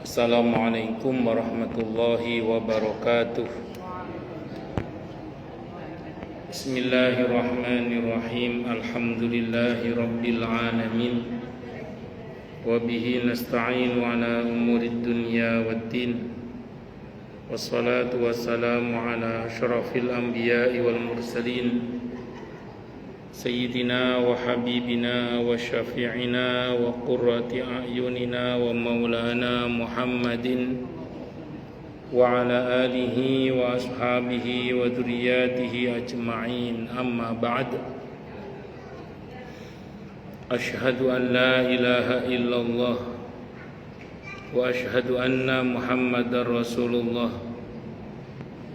Assalamualaikum warahmatullahi wabarakatuh. Bismillahirrahmanirrahim. Alhamdulillahi rabbil alamin. Wa bihi nasta'inu ala umurid dunya waddin. Wassalatu wassalamu ala asyrafil anbiya'i wal mursalin, Sayyidina wa habibina wa syafi'ina wa qurrati a'yunina wa maulana Muhammadin wa ala alihi wa ashabihi wa dhurriyyatihi ajma'in. Amma ba'd. Ashhadu an la ilaha illallah wa ashhadu anna Muhammadar Rasulullah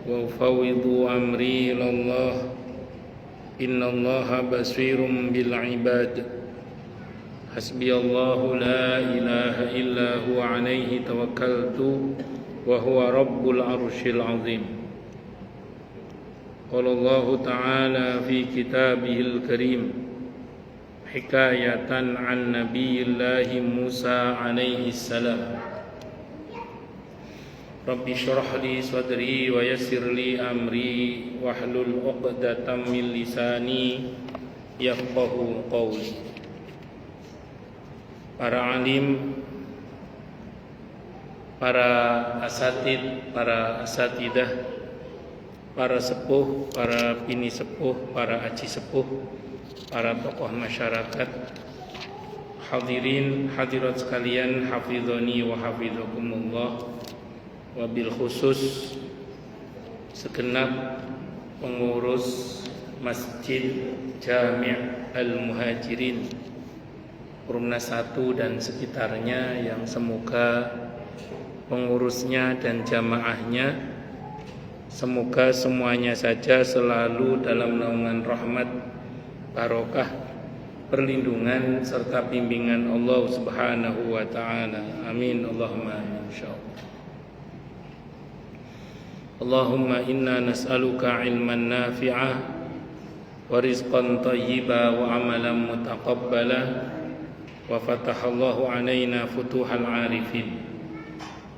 wa ufawwidu amri ilallah. Innallaha basirun bil ibad. Hasbiyallahu la ilaha illa huwa alaihi tawakkaltu wa huwa rabbul arsyil azim. Qala Allah ta'ala fi kitabihil karim hikayatan an nabiyillahi Musa alaihi salam. Rabbi syrah li sadri wa yassir li amri wahlul 'uqdatam min lisani yafqahu qawli. Para alim, para asatid, para asatidah, para sepuh, para bini sepuh, para aji sepuh, para tokoh masyarakat, hadirin hadirat sekalian, hafizani wa hafizakumullah. Wabil khusus segenap pengurus Masjid Jami' Al-Muhajirin Perumnas 1 dan sekitarnya, yang semoga pengurusnya dan jamaahnya semoga semuanya saja selalu dalam naungan rahmat, barokah, perlindungan serta bimbingan Allah Subhanahu wa taala. Amin Allahumma amin insyaallah. Allahumma inna nas'aluka ilman nafi'ah wa rizqan tayyiba wa amalan mutaqabbala wa fatahallahu alaina futuhal arifin.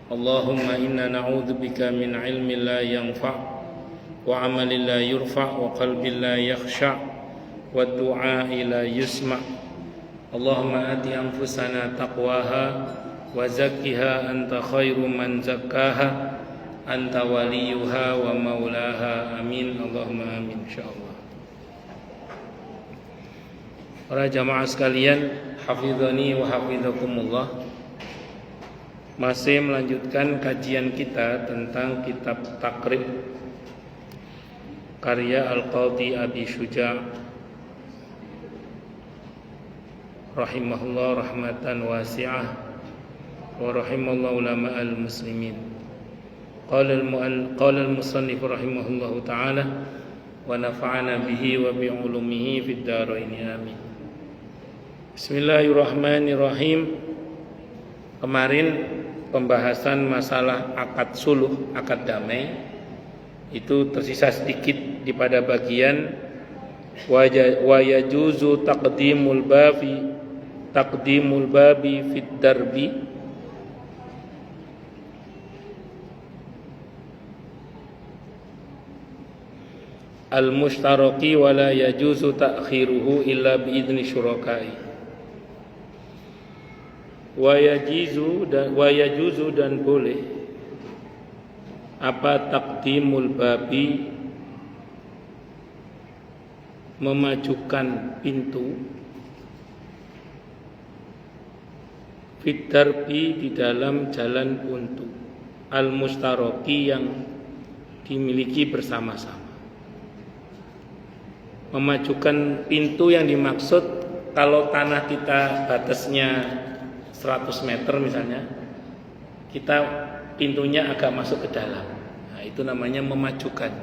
Allahumma inna na'udzubika min ilmin la yanfa' wa amalin la yurfa' wa qalbin la yakhsha' wa du'a'i la yusma'. Allahumma ati anfusana taqwaha wa zakkiha anta khairu man zakkaha anta waliyuha wa maulaha. Amin Allahumma amin insyaallah. Para jamaah sekalian, hafizani wa hafizakumullah. Masih melanjutkan kajian kita tentang kitab Taqrib karya Al-Qadhi Abi Syuja' rahimahullah rahmatan wasi'ah wa rahimallahu ulama al-muslimin. Qala al-musannif rahimahullahu ta'ala wa nafa'ana bihi wa bi ulumihi fid dharain amin. Bismillahirrahmanirrahim. Kemarin pembahasan masalah akad suluh, akad damai, itu tersisa sedikit di pada bagian wa yajuzu taqdimul babi fid darbi al-mushtaraki wa la yajuzu ta'khiruhu illa bi'idni syurakai. Wa yajuzu dan boleh apa taqdimul babi, memajukan pintu, fit darbi di dalam jalan buntu, al-mushtaraki yang dimiliki bersama-sama. Memajukan pintu yang dimaksud, kalau tanah kita batasnya 100 meter misalnya, kita pintunya agak masuk ke dalam, nah, itu namanya memajukan.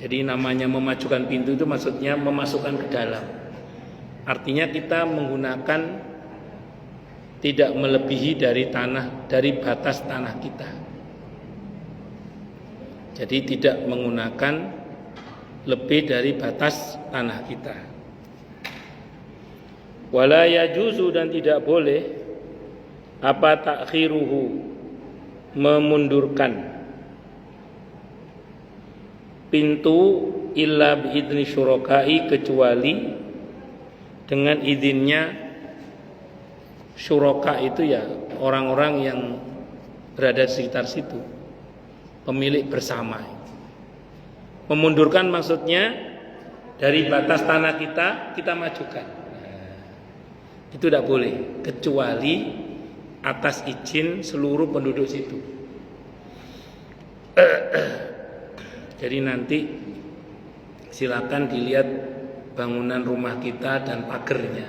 Jadi namanya memajukan pintu itu maksudnya memasukkan ke dalam. Artinya kita menggunakan tidak melebihi dari batas tanah kita. Jadi tidak menggunakan lebih dari batas tanah kita. Wala yajuzu, dan tidak boleh Apa takhiruhu, memundurkan pintu illa biidni syurakai, kecuali dengan izinnya syuraka, itu ya orang-orang yang berada di sekitar situ, pemilik bersama. Memundurkan maksudnya dari batas tanah kita majukan. Itu tidak boleh kecuali atas izin seluruh penduduk situ. Jadi nanti silakan dilihat bangunan rumah kita dan pagernya.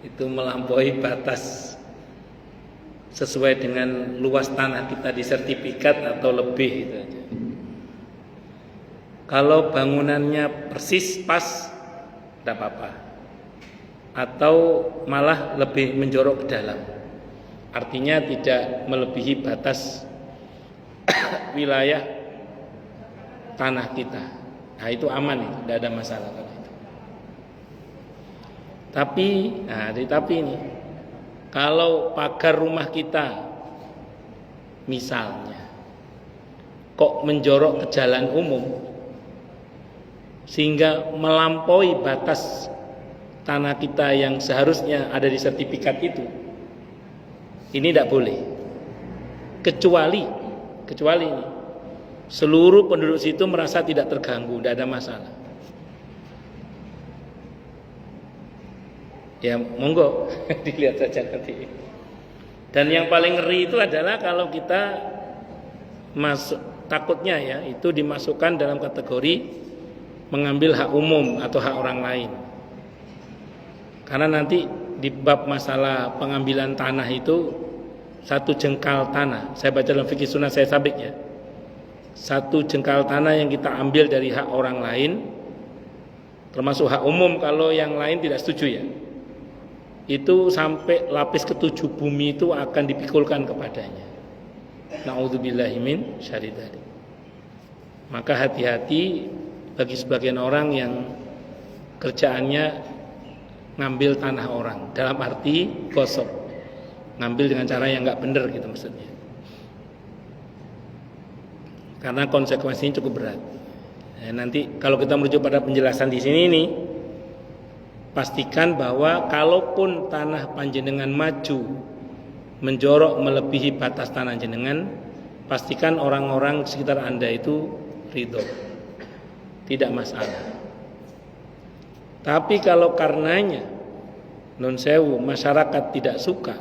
Itu melampaui batas sesuai dengan luas tanah kita di sertifikat atau lebih itu aja. Kalau bangunannya persis pas, tidak apa-apa. Atau malah lebih menjorok ke dalam, artinya tidak melebihi batas wilayah tanah kita. Nah itu aman, itu tidak ada masalah kalau itu. Tapi ini, kalau pagar rumah kita misalnya kok menjorok ke jalan umum sehingga melampaui batas tanah kita yang seharusnya ada di sertifikat itu, ini tidak boleh. Kecuali ini, seluruh penduduk situ merasa tidak terganggu, tidak ada masalah. Ya monggo dilihat saja nanti. Dan yang paling ngeri itu adalah kalau kita masuk, takutnya ya itu dimasukkan dalam kategori mengambil hak umum atau hak orang lain. Karena nanti di bab masalah pengambilan tanah itu, satu jengkal tanah, saya baca dalam fikih sunnah saya sabik ya, satu jengkal tanah yang kita ambil dari hak orang lain, termasuk hak umum kalau yang lain tidak setuju ya, itu sampai lapis ketujuh bumi itu akan dipikulkan kepadanya. Na'udzubillahi min syarri dzalik. Maka hati-hati bagi sebagian orang yang kerjaannya ngambil tanah orang, dalam arti gosok, ngambil dengan cara yang nggak benar gitu maksudnya. Karena konsekuensinya cukup berat. Nanti kalau kita merujuk pada penjelasan di sini nih, pastikan bahwa kalaupun tanah panjenengan maju menjorok melebihi batas tanah jenengan, pastikan orang-orang sekitar Anda itu ridho, tidak masalah. Tapi kalau karenanya non sewu masyarakat tidak suka,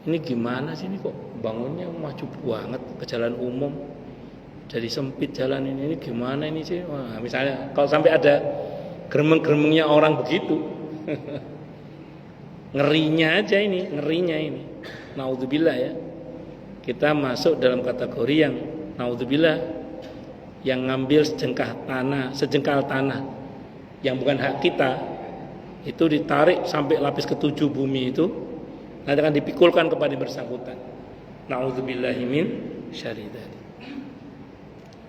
ini gimana sih, ini kok bangunnya maju banget ke jalan umum, jadi sempit jalan ini gimana ini sih? Wah, misalnya kalau sampai ada geremeng-geremengnya orang begitu, ngerinya ini. Naudzubillah ya. Kita masuk dalam kategori yang naudzubillah, yang ngambil sejengkal tanah yang bukan hak kita, itu ditarik sampai lapis ketujuh bumi itu, nanti akan dipikulkan kepada bersangkutan. Naudzubillahi min syarri dzalik.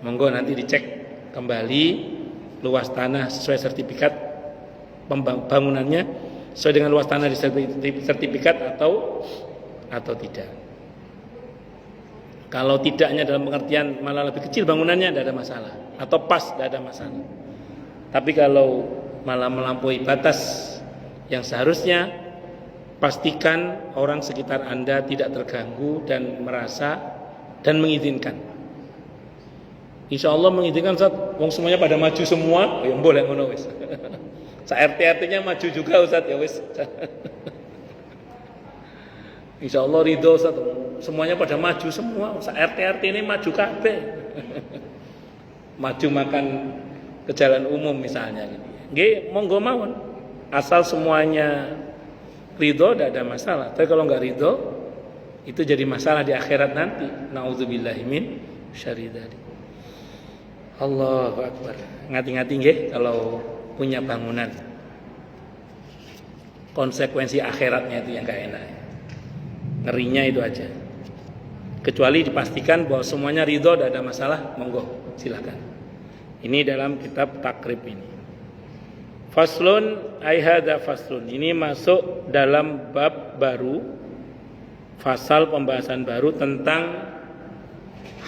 Monggo nanti dicek kembali luas tanah sesuai sertifikat bangunannya, sesuai dengan luas tanah di sertifikat atau tidak. Kalau tidaknya dalam pengertian malah lebih kecil bangunannya, tidak ada masalah, atau pas, tidak ada masalah. Tapi kalau malah melampaui batas yang seharusnya, pastikan orang sekitar Anda tidak terganggu dan merasa dan mengizinkan. Insya Allah mengizinkan, Ustaz. Wong semuanya pada maju semua, ya boleh ngono wis. Sa RT-RT-nya maju juga Ustaz, ya wis. Insya Allah ridho Ustaz. Semuanya pada maju semua, sa RT-RT ini maju kabeh. Maju makan ke jalan umum misalnya gitu. Nggih, monggo mawon. Asal semuanya ridho, tidak ada masalah. Tapi kalau enggak ridho, itu jadi masalah di akhirat nanti. Nauzubillahi min syarri dzalik. Allahu akbar. Ngati-ngati nggih kalau punya bangunan. Konsekuensi akhiratnya itu yang enggak enak. Ngerinya itu aja. Kecuali dipastikan bahwa semuanya ridho, tidak ada masalah, monggo silakan. Ini dalam kitab takrib ini. Faslun ay hadza faslun. Ini masuk dalam bab baru, fasal pembahasan baru tentang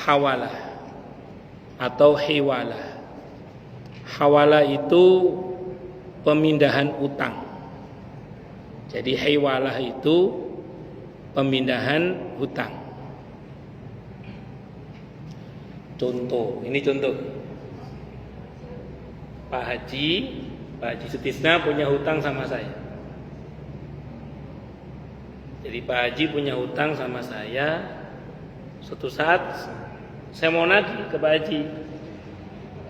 hawalah atau hiwalah. Hawalah itu pemindahan utang. Jadi hiwalah itu pemindahan hutang. Contoh, ini contoh. Pak Haji Sutisna punya hutang sama saya. Jadi Pak Haji punya hutang sama saya. Suatu saat saya mau nagih ke Pak Haji.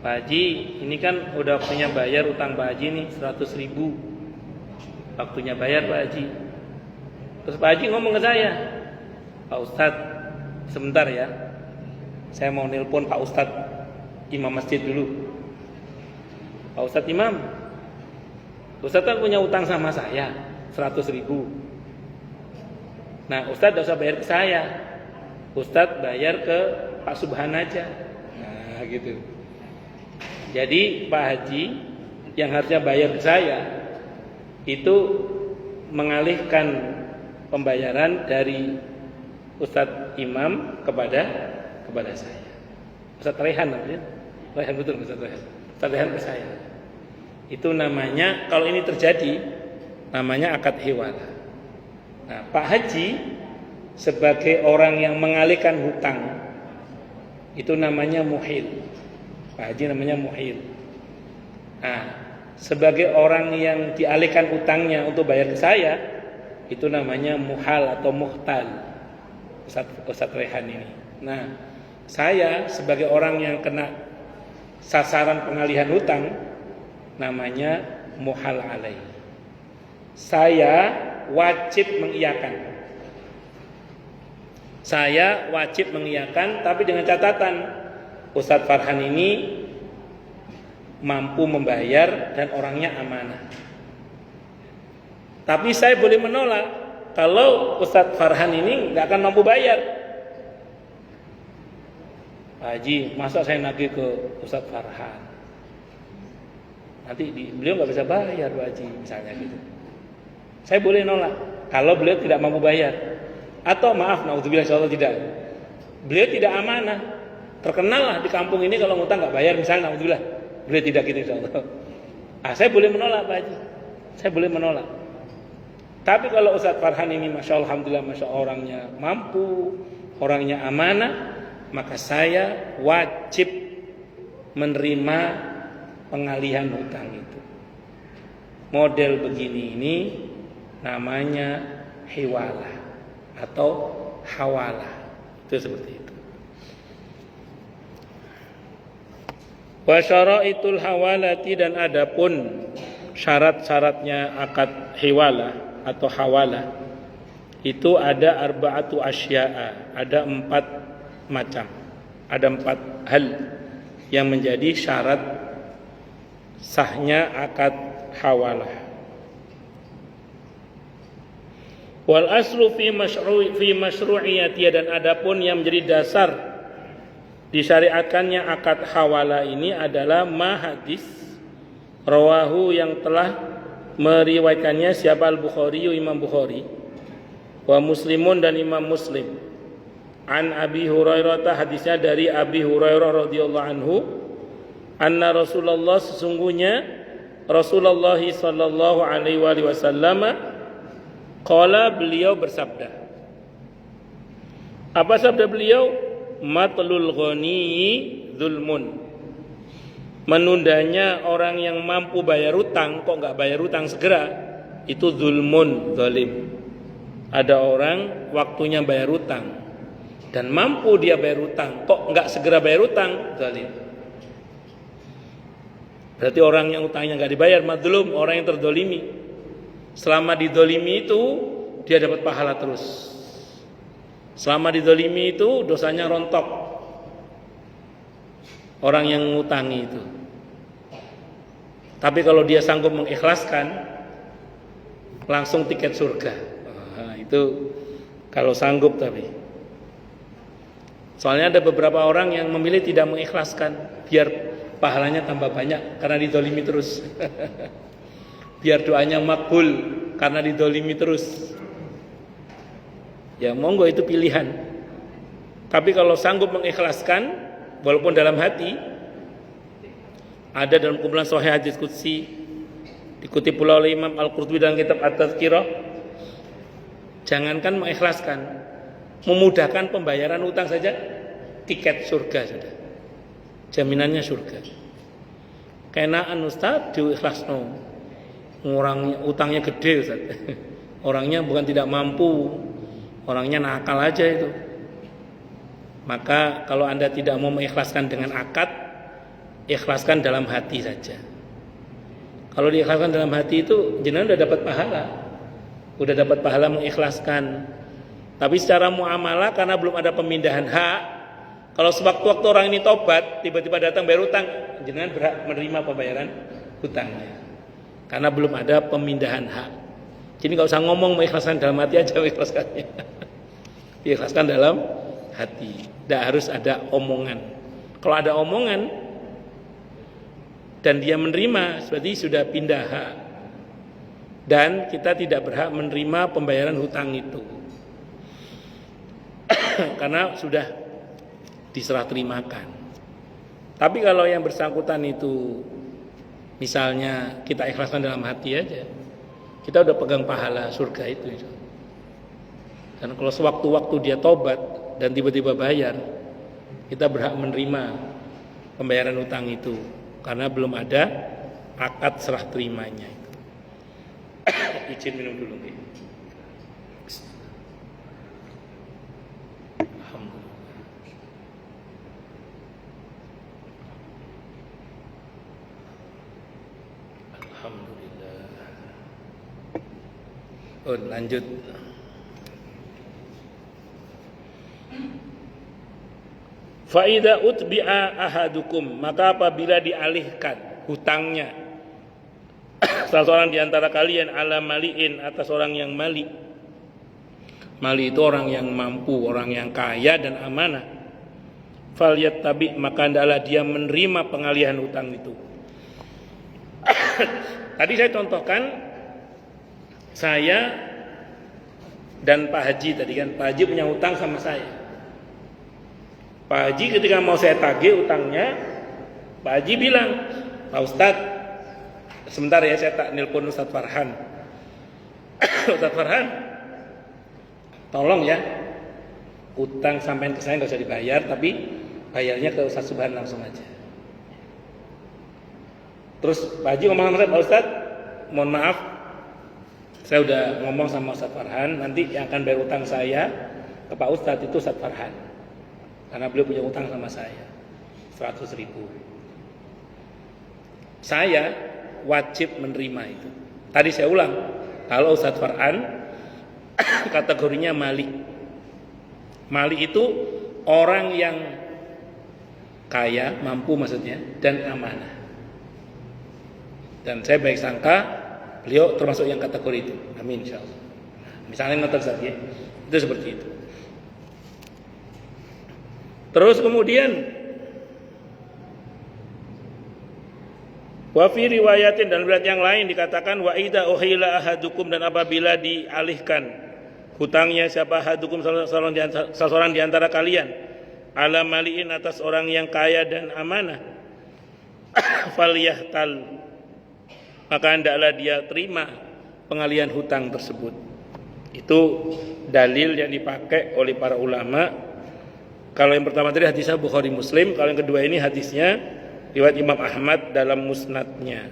Pak Haji, ini kan udah punya bayar hutang Pak Haji nih 100.000. Waktunya bayar Pak Haji. Terus Pak Haji ngomong ke saya, Pak Ustadz, sebentar ya, saya mau nelpon Pak Ustadz imam masjid dulu. Pak Ustadz imam, Ustadz kan punya utang sama saya 100.000. Nah Ustadz gak usah bayar ke saya, Ustadz bayar ke Pak Subhan aja. Nah gitu. Jadi Pak Haji yang harusnya bayar ke saya itu mengalihkan pembayaran dari Ustadz imam kepada saya. Ustadz Rehan namanya. Rehan betul Ustadz Rehan. Ustadz Rehan ke saya. Itu namanya, kalau ini terjadi, namanya akad hiwalah. Nah, Pak Haji sebagai orang yang mengalihkan hutang, itu namanya muhil. Pak Haji namanya muhil. Nah, sebagai orang yang dialihkan hutangnya untuk bayar ke saya, itu namanya muhal atau muhtal. Ustadz Rehan ini. Nah, saya sebagai orang yang kena sasaran pengalihan hutang, namanya muhal alaih. Saya wajib mengiyakan. Saya wajib mengiyakan, tapi dengan catatan Ustadz Farhan ini mampu membayar dan orangnya amanah. Tapi saya boleh menolak kalau Ustadz Farhan ini nggak akan mampu bayar. Pak Haji, masa saya nagih ke Ustadz Farhan? Nanti beliau nggak bisa bayar Pak Haji, misalnya gitu. Saya boleh nolak kalau beliau tidak mampu bayar. Atau maaf, naudzubillah insyaallah tidak. Beliau tidak amanah. Terkenal lah di kampung ini kalau ngutang nggak bayar, misalnya naudzubillah. Beliau tidak gitu insyaallah. Saya boleh menolak Pak Haji. Saya boleh menolak. Tapi kalau Ustadz Farhan ini masya Allah, alhamdulillah, masya Allah, orangnya mampu, orangnya amanah, maka saya wajib menerima pengalihan hutang itu. Model begini ini namanya hiwalah atau hawalah. Itu seperti itu. Wa syaraitul hawalati, dan adapun syarat-syaratnya akad hiwalah atau hawalah itu ada arba'atu asya'a, ada 4 macam, ada 4 hal yang menjadi syarat sahnya akad hawalah. Wal aslu fi masyru'iyati, dan adapun yang menjadi dasar disyariatkannya akad hawalah ini adalah hadis rawahu, yang telah meriwayatkannya siapa Al-Bukhari, Imam Bukhari, wa Muslimun, dan Imam Muslim, an Abi Hurairah, hadisnya dari Abi Hurairah radhiyallahu anhu, anna Rasulullah, sesungguhnya Rasulullah sallallahu alaihi wasallam qala, beliau bersabda. Apa sabda beliau? Matlul ghani zulmun, menundanya orang yang mampu bayar utang kok nggak bayar utang segera, itu zulmun, zalim. Ada orang waktunya bayar utang dan mampu dia bayar utang kok nggak segera bayar utang, zalim. Berarti orang yang utangnya nggak dibayar madzlum, orang yang terdolimi. Selama didolimi itu dia dapat pahala terus. Selama didolimi itu dosanya rontok. Orang yang ngutangi itu. Tapi kalau dia sanggup mengikhlaskan, langsung tiket surga. Nah, itu kalau sanggup tapi. Soalnya ada beberapa orang yang memilih tidak mengikhlaskan biar pahalanya tambah banyak karena didolimi terus. biar doanya makbul karena didolimi terus. Ya monggo, itu pilihan. Tapi kalau sanggup mengikhlaskan walaupun dalam hati, ada dalam kumpulan Sahih Hadis Qudsi dikutip pula oleh Imam Al-Qurtubi dalam kitab At-Tazkirah, jangankan mengikhlaskan, memudahkan pembayaran utang saja, tiket surga sudah, jaminannya surga. Kenaan Ustaz diikhlasno, orang utangnya gede Ustaz. Orangnya bukan tidak mampu, orangnya nakal aja itu. Maka kalau Anda tidak mau mengikhlaskan dengan akad, ikhlaskan dalam hati saja. Kalau diikhlaskan dalam hati itu jenengan udah dapat pahala. Udah dapat pahala mengikhlaskan. Tapi secara muamalah karena belum ada pemindahan hak, kalau sewaktu-waktu orang ini tobat, tiba-tiba datang bayar utang, jenengan berhak menerima pembayaran hutangnya. Karena belum ada pemindahan hak. Jadi enggak usah ngomong mengikhlaskan dalam hati aja, mengikhlaskannya. Diikhlaskan dalam hati. Tidak harus ada omongan. Kalau ada omongan dan dia menerima, berarti sudah pindah hak. Dan kita tidak berhak menerima pembayaran hutang itu. Karena sudah diserah terimakan. Tapi kalau yang bersangkutan itu misalnya kita ikhlaskan dalam hati aja, kita udah pegang pahala surga itu. Dan kalau sewaktu-waktu dia tobat dan tiba-tiba bayar, kita berhak menerima pembayaran utang itu karena belum ada akad serah terimanya. Izin minum dulu. Alhamdulillah. Oh, lanjut. Faida utbi'a ahadukum, maka apabila dialihkan hutangnya salah seorang di antara kalian ala maliin, atas orang yang mali. Mali itu orang yang mampu, orang yang kaya dan amanah. Falyattabi, maka hendaklah dia menerima pengalihan hutang itu. Tadi saya contohkan, saya dan Pak Haji tadi kan, Pak Haji punya hutang sama saya. Pak Haji ketika mau saya tagih utangnya, Pak Haji bilang, Pak Ustadz, sebentar ya saya tak nelpon Ustadz Farhan. Ustadz Farhan, tolong ya, utang sampean ke saya nggak usah dibayar, tapi bayarnya ke Ustadz Subhan langsung aja. Terus Pak Haji ngomong sama saya, Pak Ustadz, mohon maaf, saya udah ngomong sama Ustadz Farhan, nanti yang akan bayar utang saya ke Pak Ustadz itu Ustadz Farhan. Karena beliau punya utang sama saya 100.000. Saya wajib menerima itu. Tadi saya ulang, kalau Ustadz Farhan kategorinya mali. Mali itu orang yang kaya, mampu maksudnya, dan amanah. Dan saya baik sangka beliau termasuk yang kategori itu. Amin insyaallah. Misalnya ngotot saja, itu seperti itu. Terus kemudian wa fi riwayatin, dan riwayat yang lain dikatakan wa idza uhila ahadukum, dan apabila dialihkan hutangnya siapa ahadukum seseorang di antara kalian ala maliin, atas orang yang kaya dan amanah, falyahtal, maka hendaklah dia terima pengalihan hutang tersebut. Itu dalil yang dipakai oleh para ulama. Kalau yang pertama tadi hadisnya Bukhari Muslim, kalau yang kedua ini hadisnya riwayat Imam Ahmad dalam musnadnya.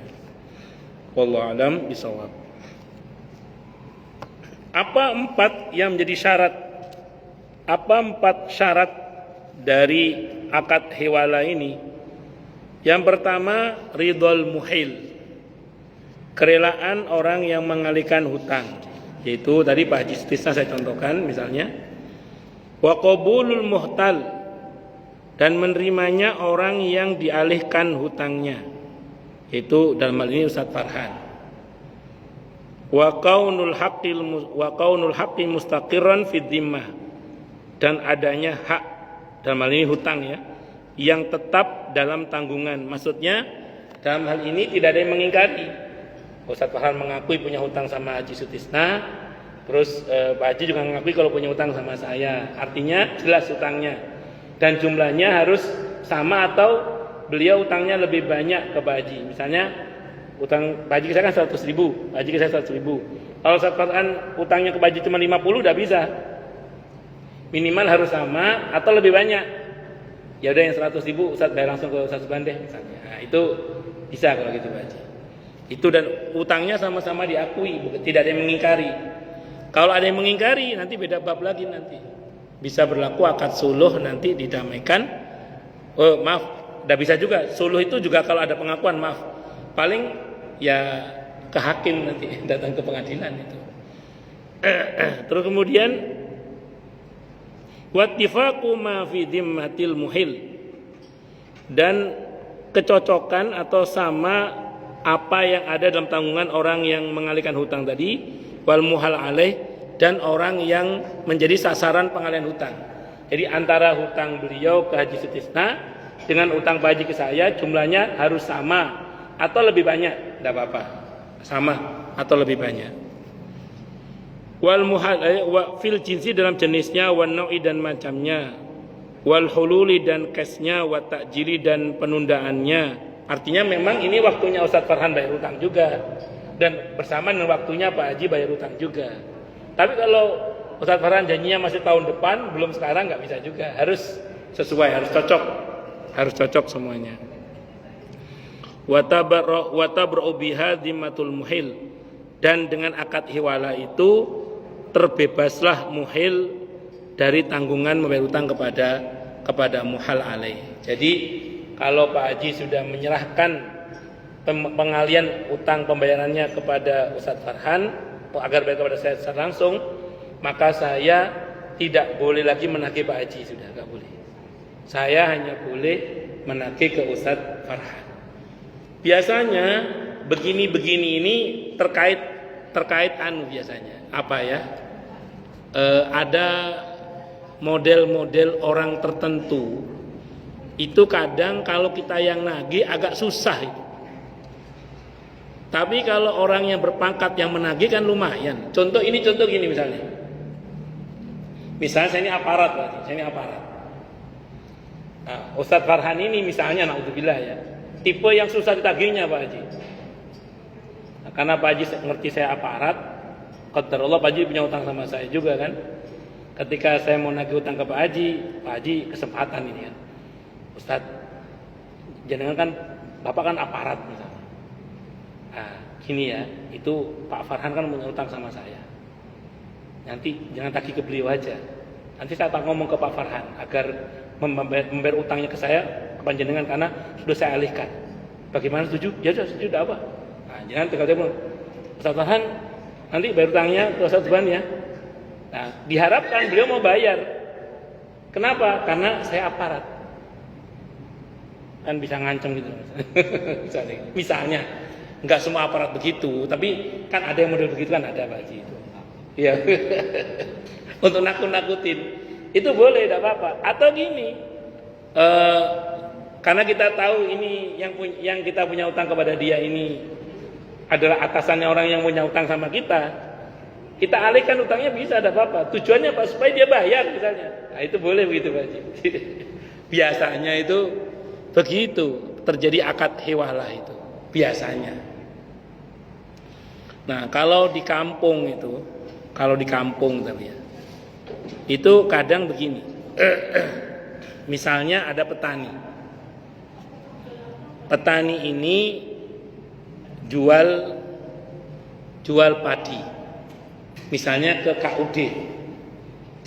Wallahu a'lam bishawab. Apa 4 yang menjadi syarat? Apa 4 syarat dari akad hewala ini? Yang pertama, ridhol muhil, kerelaan orang yang mengalihkan hutang. Yaitu tadi Pak Haji Tisna saya contohkan misalnya, wa qabulul muhtal, dan menerimanya orang yang dialihkan hutangnya, itu dalam hal ini Ustadz Farhan. Wa qaunul haqqi mustaqirran fid dhimmah, dan adanya hak, dalam hal ini hutang ya, yang tetap dalam tanggungan. Maksudnya dalam hal ini tidak ada yang mengingkari. Ustadz Farhan mengakui punya hutang sama Haji Sutisna, terus Pak Haji juga mengakui kalau punya hutang sama saya. Artinya jelas hutangnya dan jumlahnya harus sama atau beliau hutangnya lebih banyak ke Pak Haji. Misalnya hutang Pak Haji ke saya kan 100.000, Pak Haji ke saya 100.000. Kalau Ustadz Farhan hutangnya ke Pak Haji cuma 50, udah bisa. Minimal harus sama atau lebih banyak. Ya udah yang 100.000 Ustadz bayar langsung ke Ustadz Subhan deh misalnya. Nah, itu bisa kalau gitu Pak Haji. Itu dan utangnya sama-sama diakui, tidak ada yang mengingkari. Kalau ada yang mengingkari nanti beda bab lagi nanti. Bisa berlaku akad suluh nanti didamaikan. Oh, maaf, tidak bisa juga. Suluh itu juga kalau ada pengakuan, maaf. Paling ya ke hakim nanti datang ke pengadilan itu. Terus kemudian wattifaqu ma fi dhimmatil muhil, dan kecocokan atau sama apa yang ada dalam tanggungan orang yang mengalihkan hutang tadi, wal muhal alaih, dan orang yang menjadi sasaran pengalihan hutang. Jadi antara hutang beliau ke Haji Sutisna dengan hutang Pak Haji ke saya jumlahnya harus sama atau lebih banyak, tidak apa-apa, sama atau lebih banyak. Wal muhal wa fil jinsi, dalam jenisnya, wan nau'i dan macamnya, wal hululi dan kasnya, wa ta'jili dan penundaannya. Artinya memang ini waktunya Ustadz Farhan bayar hutang juga, dan bersamaan dengan waktunya Pak Haji bayar hutang juga. Tapi kalau Ustadz Farhan janjinya masih tahun depan, belum sekarang, nggak bisa juga. Harus sesuai, harus cocok semuanya. Watabra'u biha dhimmatul muhil, dan dengan akad hiwala itu terbebaslah muhil dari tanggungan membayar hutang kepada muhal alaih. Jadi kalau Pak Haji sudah menyerahkan pengalian utang pembayarannya kepada Ustadz Farhan agar bayar kepada saya secara langsung, maka saya tidak boleh lagi menagih Pak Haji, sudah nggak boleh. Saya hanya boleh menagih ke Ustadz Farhan. Biasanya begini-begini ini terkait biasanya apa ya? Ada model-model orang tertentu itu kadang kalau kita yang nagih agak susah itu. Tapi kalau orang yang berpangkat yang menagih kan lumayan. Contoh gini misalnya. Misalnya saya ini aparat. Nah, Ustadz Farhan ini misalnya, naudzubillah ya, tipe yang susah ditagihnya Pak Haji. Nah, karena Pak Haji ngerti saya aparat, qadarullah Pak Haji punya utang sama saya juga kan. Ketika saya mau nagih utang ke Pak Haji kesempatan ini kan. Ustadz, jangan kan Bapak kan aparat misalnya. Nah, gini ya, itu Pak Farhan kan punya utang sama saya. Nanti jangan tagih ke beliau aja. Nanti saya tak ngomong ke Pak Farhan agar membayar utangnya ke saya, ke panjenengan, karena sudah saya alihkan. Bagaimana, setuju? Ya sudah setuju, tidak apa. Nah, jangan tegal-tegal. Ustadz Farhan nanti bayar utangnya ke Ustadz Subhan ya. Nah, diharapkan beliau mau bayar. Kenapa? Karena saya aparat. Kan bisa ngancem gitu. Misalnya, nggak semua aparat begitu, tapi kan ada yang model begitu kan, ada Pak Haji itu. Iya. Untuk nakut-nakutin. Itu boleh, tidak apa-apa. Atau gini, karena kita tahu ini yang kita punya utang kepada dia ini adalah atasannya orang yang punya utang sama kita alihkan utangnya, bisa, ada apa-apa. Tujuannya apa? Supaya dia bayar misalnya. Nah, itu boleh begitu Pak Haji. Biasanya itu begitu, terjadi akad hiwalah itu biasanya. Nah, kalau di kampung tapi ya, itu kadang begini. Misalnya ada petani ini jual padi, misalnya ke KUD,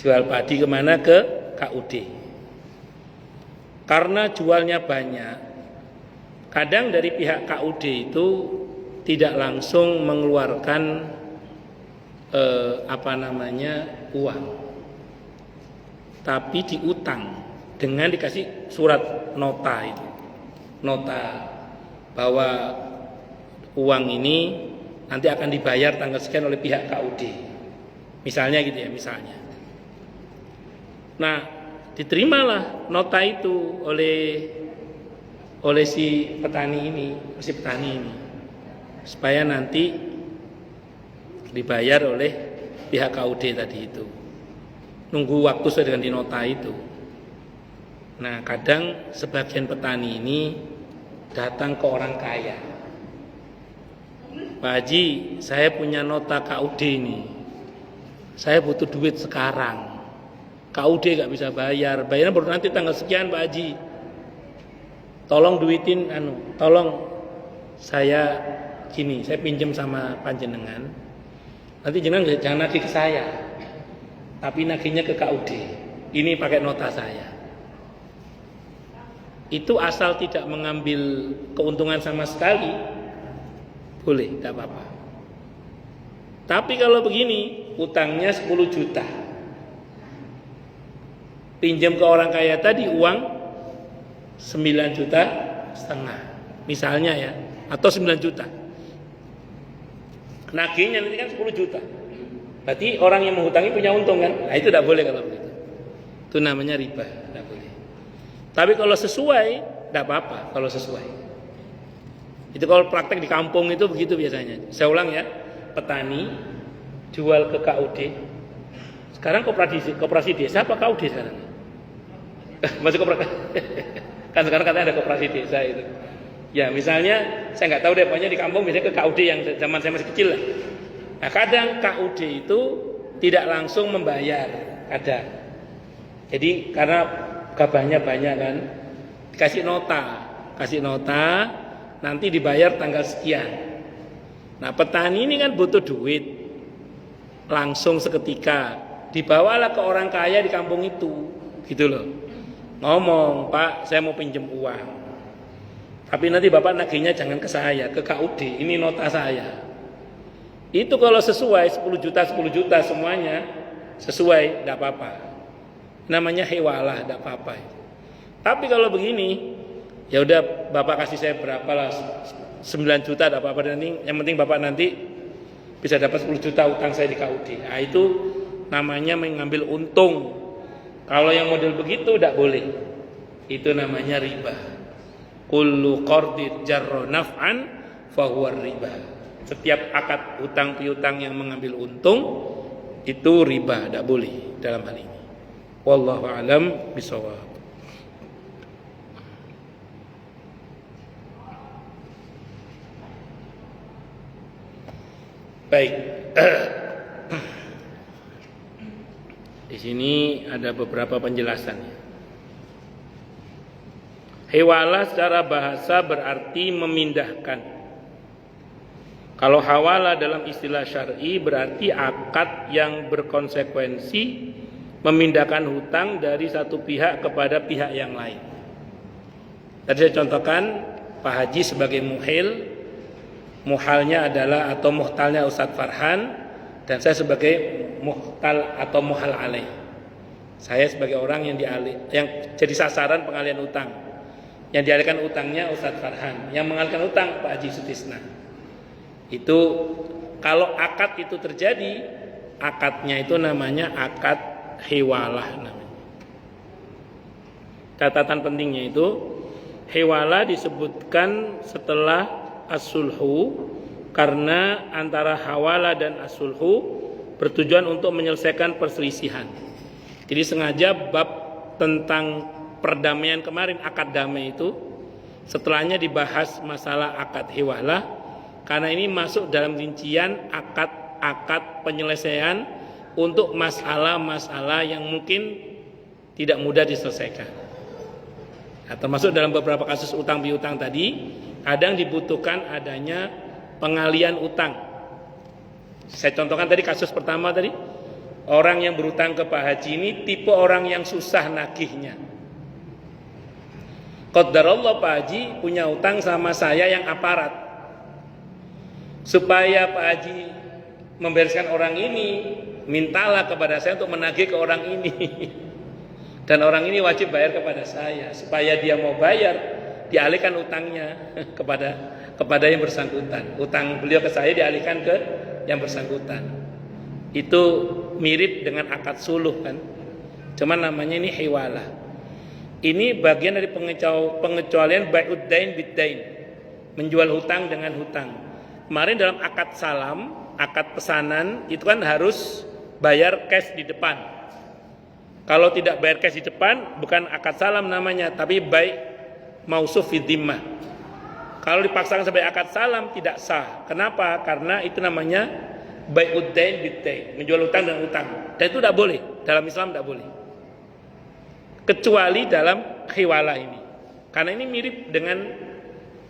jual padi kemana? Ke KUD. Karena jualnya banyak, kadang dari pihak KUD itu tidak langsung mengeluarkan uang, tapi diutang dengan dikasih surat nota bahwa uang ini nanti akan dibayar tanggal sekian oleh pihak KUD, misalnya gitu ya, misalnya. Nah, diterimalah nota itu oleh si petani ini. supaya nanti dibayar oleh pihak KUD tadi itu. Nunggu waktu sesuai dengan di nota itu. Nah, kadang sebagian petani ini datang ke orang kaya. Pak Haji, saya punya nota KUD ini. Saya butuh duit sekarang. KUD gak bisa bayar. Bayarnya baru nanti tanggal sekian Pak Haji. Tolong duitin tolong saya gini, saya pinjam sama panjenengan. Nanti jangan nagih ke saya. Tapi nagihnya ke KUD. Ini pakai nota saya. Itu asal tidak mengambil keuntungan sama sekali, boleh, tidak apa-apa. Tapi kalau begini, utangnya 10 juta. Pinjam ke orang kaya tadi uang 9,5 juta, misalnya ya, atau 9 juta. Nagihnya nanti kan 10 juta. Berarti orang yang menghutangi punya untung kan? Nah itu tidak boleh kalau begitu. Itu namanya riba, tidak boleh. Tapi kalau sesuai, tidak apa-apa kalau sesuai. Itu kalau praktek di kampung itu begitu biasanya. Saya ulang ya, petani jual ke KUD. Sekarang koperasi desa apa KUD sekarang? Masih koperasi. Kan sekarang katanya ada koperasi desa itu. Ya misalnya, saya nggak tahu deh, pokoknya di kampung biasanya ke KUD yang zaman saya masih kecil lah. Nah kadang KUD itu tidak langsung membayar, kadang. Jadi karena gabahnya banyak kan, kasih nota, nanti dibayar tanggal sekian. Nah petani ini kan butuh duit, langsung seketika, dibawalah ke orang kaya di kampung itu, gitu loh. Ngomong, Pak, saya mau pinjam uang. Tapi nanti Bapak nagihnya jangan ke saya, ke KUD, ini nota saya. Itu kalau sesuai 10 juta semuanya sesuai, tidak apa-apa. Namanya hewalah, tidak apa-apa. Tapi kalau begini, ya udah Bapak kasih saya berapa lah, 9 juta tidak apa-apa. Yang penting Bapak nanti bisa dapat 10 juta utang saya di KUD. Nah itu namanya mengambil untung. Kalau yang model begitu tidak boleh. Itu namanya riba. Kullu qardin jarra naf'an fahuwa riba. Setiap akad hutang piutang yang mengambil untung itu riba, tidak boleh dalam hal ini. Wallahu a'lam bishawab. Baik. Di sini ada beberapa penjelasan. Hewala secara bahasa berarti memindahkan. Kalau hawala dalam istilah syar'i berarti akad yang berkonsekuensi memindahkan hutang dari satu pihak kepada pihak yang lain. Tadi saya contohkan Pak Haji sebagai muhil, muhalnya adalah atau muhtalnya Ustadz Farhan, dan saya sebagai muhtal atau muhal alaih. Saya sebagai orang yang jadi sasaran pengalian utang. Yang dialihkan utangnya Ustadz Farhan, yang mengalihkan utang Pak Haji Sutisna. Itu kalau akad itu terjadi, akadnya itu namanya akad hewalah namanya. Catatan pentingnya itu hewalah disebutkan setelah as-sulhu karena antara hawala dan as-sulhu bertujuan untuk menyelesaikan perselisihan. Jadi sengaja bab tentang perdamaian kemarin, akad damai itu setelahnya dibahas masalah akad hewalah. Karena ini masuk dalam rincian akad penyelesaian untuk masalah-masalah yang mungkin tidak mudah diselesaikan. Nah, termasuk dalam beberapa kasus utang piutang tadi, kadang dibutuhkan adanya pengalian utang. Saya contohkan tadi kasus pertama tadi, orang yang berutang ke Pak Haji ini tipe orang yang susah nagihnya. Qadarullah Pak Haji punya utang sama saya yang aparat. Supaya Pak Haji membereskan orang ini, mintalah kepada saya untuk menagih ke orang ini. Dan orang ini wajib bayar kepada saya. Supaya dia mau bayar, dialihkan utangnya kepada yang bersangkutan. Utang beliau ke saya dialihkan ke yang bersangkutan. Itu mirip dengan akad suluh kan. Cuman namanya ini hewalah. Ini bagian dari pengecualian bai'ud dain bid dain. Menjual hutang dengan hutang. kemarin dalam akad salam, akad pesanan itu kan harus bayar cash di depan. Kalau tidak bayar cash di depan bukan akad salam namanya, tapi bai' mausuf fi dhimmah. Kalau dipaksakan sebagai akad salam tidak sah. Kenapa? Karena itu namanya bai'ud dain bid-dain, menjual utang dengan utang. Dan itu tidak boleh, dalam Islam tidak boleh. Kecuali dalam khiwalah ini. Karena ini mirip dengan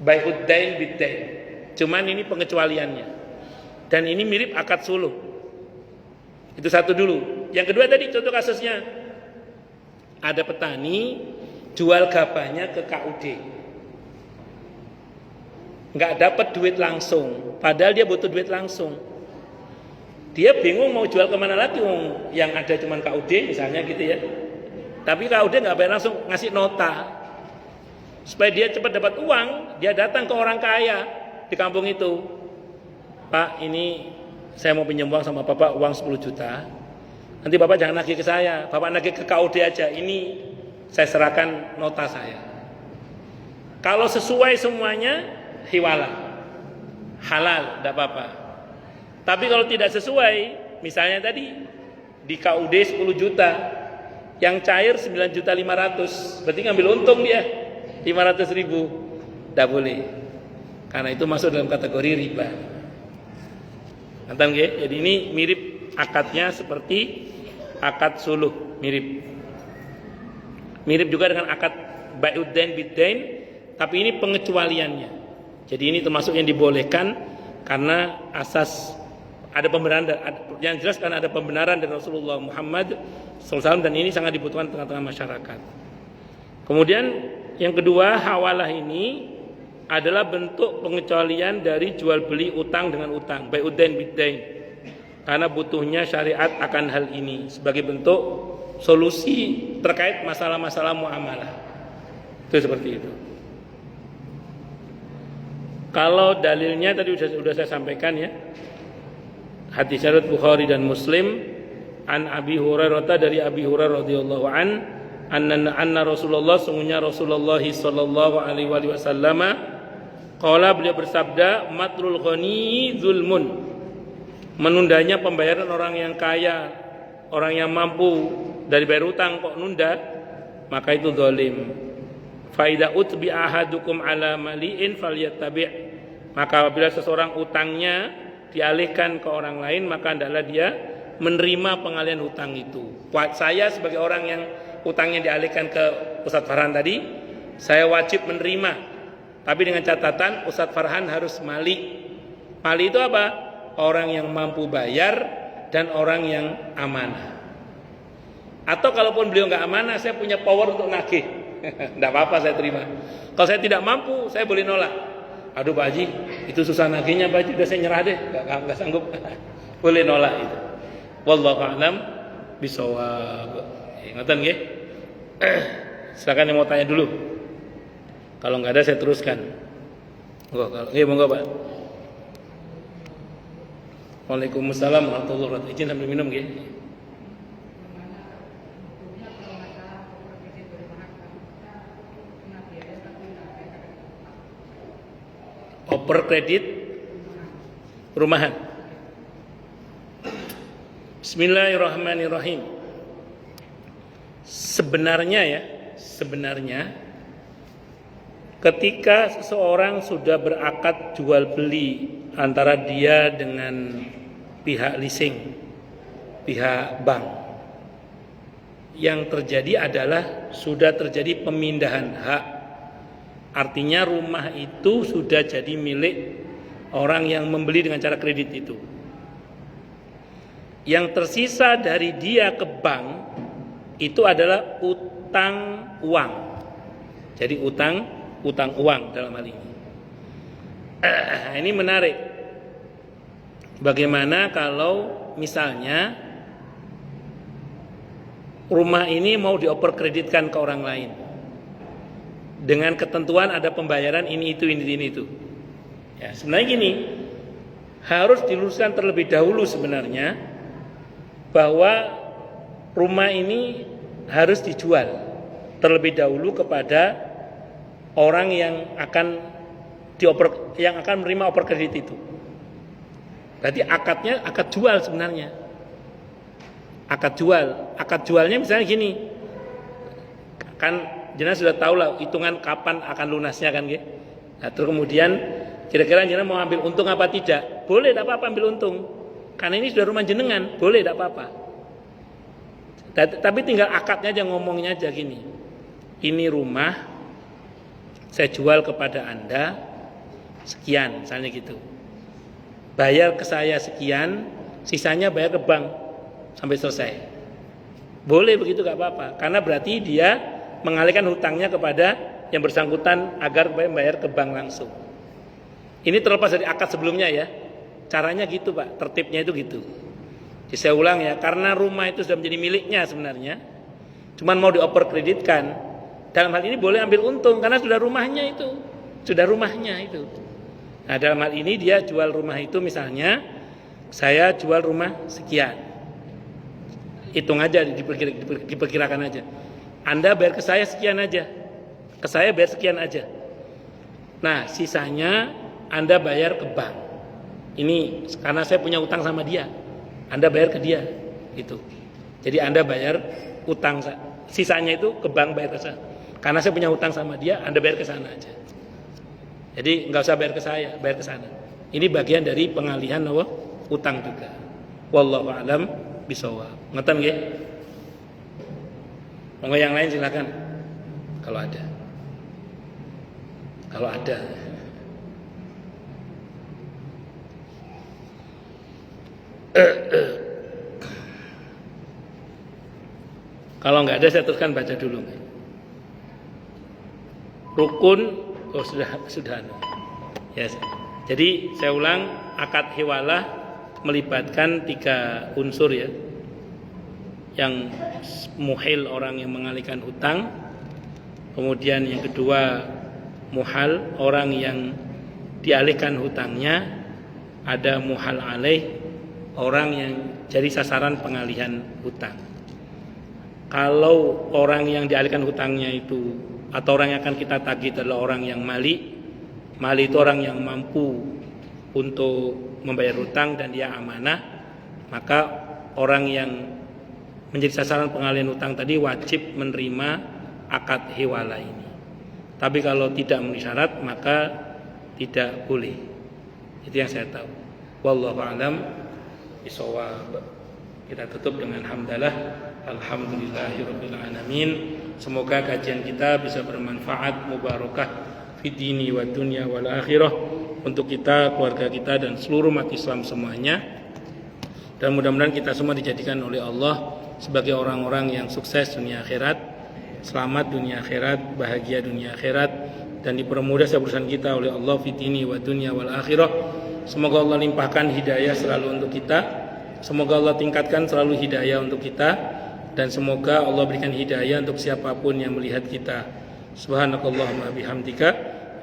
bai'ud dain bid-dain. Cuman ini pengecualiannya. Dan ini mirip akad suluh. Itu satu dulu. Yang kedua tadi contoh kasusnya. Ada petani jual gabahnya ke KUD. Nggak dapat duit langsung. Padahal dia butuh duit langsung. Dia bingung mau jual kemana lagi. Yang ada cuma KUD misalnya gitu ya. Tapi KUD nggak bayar langsung, ngasih nota. Supaya dia cepat dapat uang, dia datang ke orang kaya di kampung itu. Pak, ini saya mau pinjam uang sama Bapak, uang 10 juta. Nanti Bapak jangan nagih ke saya, Bapak nagih ke KUD aja. Ini saya serahkan nota saya. Kalau sesuai semuanya, hiwalah. Halal, tidak apa-apa. Tapi kalau tidak sesuai, misalnya tadi di KUD 10 juta, yang cair 9.500.000, berarti ngambil untung dia 500.000. Tidak boleh. Karena itu masuk dalam kategori riba. Nanti, jadi ini mirip akadnya seperti akad suluh, mirip juga dengan akad bai'ud dain bid-dain, tapi ini pengecualiannya. Jadi ini termasuk yang dibolehkan karena asas ada pembenaran, yang jelas karena ada pembenaran dari Rasulullah Muhammad SAW, dan ini sangat dibutuhkan tengah-tengah masyarakat. Kemudian yang kedua, hawalah ini adalah bentuk pengecualian dari jual beli utang dengan utang, bai'ud dain bid-dain. Karena butuhnya syariat akan hal ini sebagai bentuk solusi terkait masalah-masalah muamalah. Itu seperti itu. Kalau dalilnya tadi sudah saya sampaikan ya. Hadis riwayat Bukhari dan Muslim, an Abi Hurairah, dari Abi Hurairah radhiyallahu anna Rasulullah, sungguhnya Rasulullah sallallahu alaihi wasallam qala, beliau bersabda, matrul ghani zulmun, menundanya pembayaran orang yang kaya, orang yang mampu dari bayar utang kok nunda, maka itu zalim. Fa idza utbi ahadukum ala mali'in falyattabi', maka apabila seseorang utangnya dialihkan ke orang lain, maka hendaklah dia menerima pengalihan hutang itu. Buat saya sebagai orang yang utangnya dialihkan ke Ustadz Farhan tadi, saya wajib menerima, tapi dengan catatan Ustadz Farhan harus mali. Mali itu apa? Orang yang mampu bayar dan orang yang amanah. Atau kalaupun beliau nggak amanah, saya punya power untuk nagih, nggak apa-apa, saya terima. Kalau saya tidak mampu, saya boleh nolak. Aduh Pak Haji, itu susah nagihnya Pak Haji, udah saya nyerah deh, nggak sanggup. Boleh nolak itu. Wallahu a'lam bishawab. Ingatan nggih? Silakan yang mau tanya dulu. Kalau nggak ada saya teruskan. Monggo Pak. Waalaikumsalam warahmatullahi wabarakatuh. Izin sambil minum nggih. Oper kredit rumahan. Bismillahirrahmanirrahim. Sebenarnya ketika seseorang sudah berakad jual beli antara dia dengan pihak leasing, pihak bank, yang terjadi adalah sudah terjadi pemindahan hak. Artinya rumah itu sudah jadi milik orang yang membeli dengan cara kredit itu. Yang tersisa dari dia ke bank itu adalah utang uang. Jadi utang uang dalam hal ini. Ini menarik. Bagaimana kalau misalnya rumah ini mau dioper kreditkan ke orang lain, dengan ketentuan ada pembayaran ini itu. Ya, sebenarnya gini, harus diluruskan terlebih dahulu sebenarnya bahwa rumah ini harus dijual terlebih dahulu kepada orang yang akan menerima oper kredit itu. Berarti akadnya akad jual sebenarnya. Akad jualnya misalnya gini. Kan jenengan sudah tahu lah hitungan kapan akan lunasnya kan gitu. Nah, terus kemudian kira-kira jenengan mau ambil untung apa tidak? Boleh, tidak apa-apa ambil untung. Karena ini sudah rumah jenengan, boleh, tidak apa-apa. Tapi tinggal akadnya aja, ngomongnya aja gini. Ini rumah saya jual kepada Anda sekian, misalnya gitu. Bayar ke saya sekian, sisanya bayar ke bank sampai selesai. Boleh begitu, gak apa-apa. Karena berarti dia mengalihkan hutangnya kepada yang bersangkutan agar bayar ke bank langsung. Ini terlepas dari akad sebelumnya ya. Caranya gitu Pak, tertibnya itu gitu. Jadi saya ulang ya, karena rumah itu sudah menjadi miliknya sebenarnya. Cuman mau dioper kreditkan. Dalam hal ini boleh ambil untung karena sudah rumahnya itu. Sudah rumahnya itu. Nah, dalam hal ini dia jual rumah itu misalnya saya jual rumah sekian. Hitung aja, diperkirakan aja. Anda bayar ke saya sekian aja. Ke saya bayar sekian aja. Nah, sisanya Anda bayar ke bank. Ini karena saya punya utang sama dia. Anda bayar ke dia. Gitu. Jadi Anda bayar utang, sisanya itu ke bank bayar ke saya. Karena saya punya utang sama dia, Anda bayar ke sana aja. Jadi enggak usah bayar ke saya, bayar ke sana. Ini bagian dari pengalihan utang juga. Wallahu a'lam bishawab. Ngeten nggih? Monggo yang lain silakan. Kalau ada. Kalau ada. Kalau enggak ada saya teruskan baca dulu. Rukun sudah. Ya. Jadi saya ulang, akad hiwalah melibatkan 3 unsur ya. Yang muhil, orang yang mengalihkan hutang. Kemudian yang kedua muhal, orang yang dialihkan hutangnya. Ada muhal alaih, orang yang jadi sasaran pengalihan hutang. Kalau orang yang dialihkan hutangnya itu atau orang yang akan kita tagih adalah orang yang mali itu orang yang mampu untuk membayar hutang dan dia amanah, maka orang yang menjadi sasaran pengalihan hutang tadi wajib menerima akad hiwala ini. Tapi kalau tidak memenuhi syarat maka tidak boleh. Itu yang saya tahu. Wallahu a'lam bishawab. Kita tutup dengan hamdalah. Alhamdulillahirabbil alamin. Semoga kajian kita bisa bermanfaat, mubarakah fid dini wad dunya wal akhirah untuk kita, keluarga kita dan seluruh umat Islam semuanya. Dan mudah-mudahan kita semua dijadikan oleh Allah sebagai orang-orang yang sukses dunia akhirat, selamat dunia akhirat, bahagia dunia akhirat, dan dipermudah setiap urusan kita oleh Allah fid dini wad dunya wal akhirah. Semoga Allah limpahkan hidayah selalu untuk kita. Semoga Allah tingkatkan selalu hidayah untuk kita. Dan semoga Allah berikan hidayah untuk siapapun yang melihat kita. Subhanakallahumma bihamdika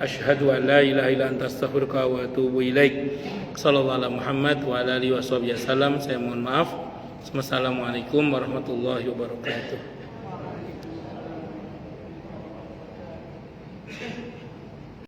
asyhadu an la ilaha illa anta astaghfiruka wa atubu ilaik. Sallallahu ala Muhammad wa ala alihi wasallam. Saya mohon maaf. Wassalamualaikum warahmatullahi wabarakatuh.